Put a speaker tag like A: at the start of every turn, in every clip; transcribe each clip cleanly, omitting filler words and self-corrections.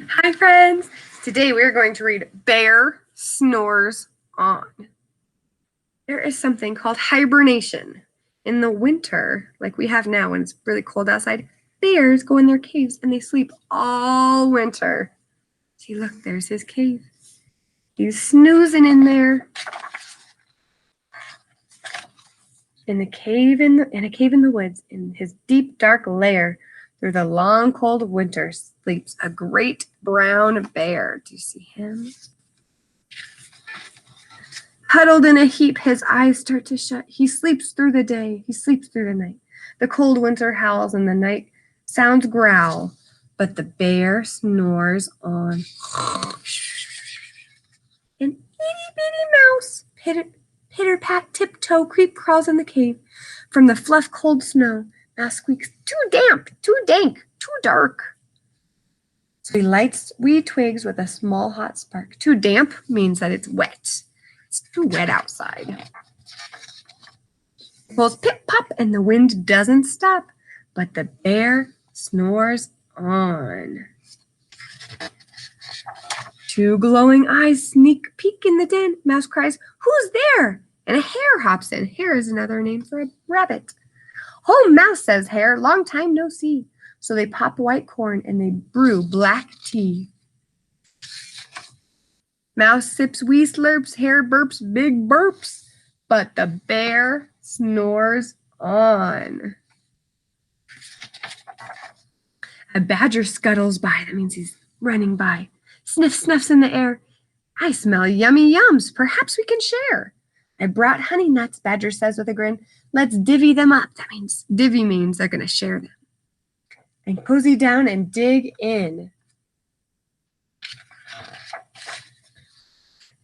A: Hi friends! Today we are going to read Bear Snores On. There is something called hibernation. In the winter, like we have now when it's really cold outside, bears go in their caves and they sleep all winter. See, look, there's his cave. He's snoozing in there. In a cave in the woods, in his deep dark lair, through the long cold winter sleeps a great brown bear. Do you see him? Huddled in a heap, his eyes start to shut. He sleeps through the day, he sleeps through the night. The cold winter howls and the night sounds growl, but the bear snores on. An itty-bitty mouse, pitter-pat, tiptoe, creep crawls in the cave. From the fluff cold snow, mouse squeaks, too damp, too dank, too dark. So he lights wee twigs with a small hot spark. Too damp means that it's wet. It's too wet outside. It pulls pip-pop and the wind doesn't stop, but the bear snores on. Two glowing eyes sneak peek in the den. Mouse cries, "Who's there?" And a hare hops in. Hare is another name for a rabbit. "Oh, Mouse," says Hare, "long time no see." So they pop white corn and they brew black tea. Mouse sips wee slurps, Hare burps big burps, but the bear snores on. A badger scuttles by. That means he's running by. Sniff snuffs in the air. "I smell yummy yums. Perhaps we can share." "I brought honey nuts," Badger says with a grin. "Let's divvy them up." That means divvy means they're going to share them. And cozy down and dig in.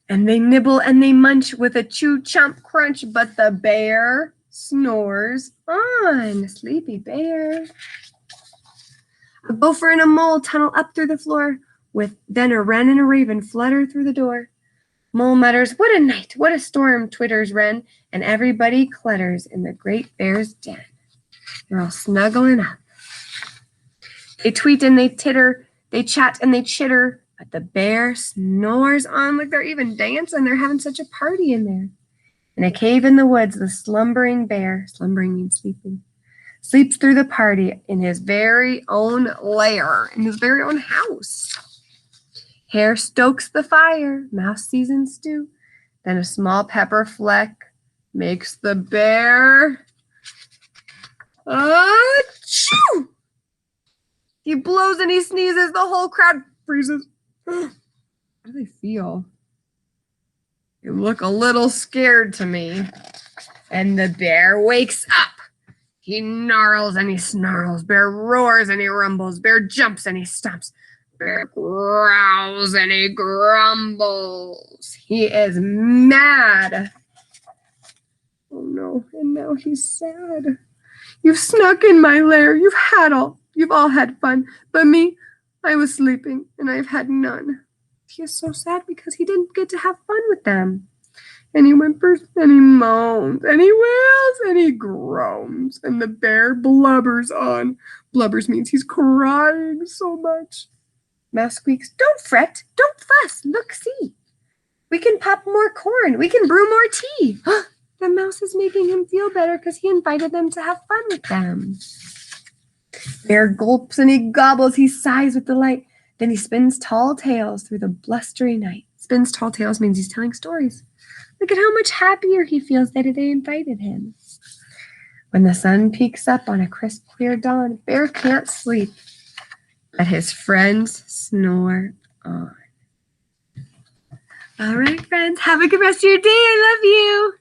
A: And they nibble and they munch with a chew chomp crunch, but the bear snores on. Sleepy bear. A gopher and a mole tunnel up through the floor. Then a wren and a raven flutter through the door. Mole mutters, "What a night, what a storm," twitters wren, and everybody clutters in the great bear's den. They're all snuggling up. They tweet and they titter, they chat and they chitter, but the bear snores on. Like they're even dancing. They're having such a party in there. In a cave in the woods, the slumbering bear, slumbering means sleeping, sleeps through the party in his very own lair, in his very own house. Hare stokes the fire, Mouse seasons stew, then a small pepper fleck makes the bear achoo! He blows and he sneezes, the whole crowd freezes. How do they feel? You look a little scared to me. And the bear wakes up. He gnarls and he snarls. Bear roars and he rumbles. Bear jumps and he stomps. Bear growls and he grumbles. He is mad. Oh no, and now he's sad. You've snuck in my lair. You've all had fun. But me, I was sleeping and I've had none. He is so sad because he didn't get to have fun with them. And he whimpers and he moans and he wails and he groans. And the bear blubbers on. Blubbers means he's crying so much. Mouse squeaks, "Don't fret, don't fuss, look, see. We can pop more corn, we can brew more tea." The mouse is making him feel better because he invited them to have fun with them. Bear gulps and he gobbles, he sighs with delight. Then he spins tall tales through the blustery night. Spins tall tales means he's telling stories. Look at how much happier he feels that they invited him. When the sun peeks up on a crisp, clear dawn, Bear can't sleep, but his friends snore on. All right, friends, have a good rest of your day. I love you.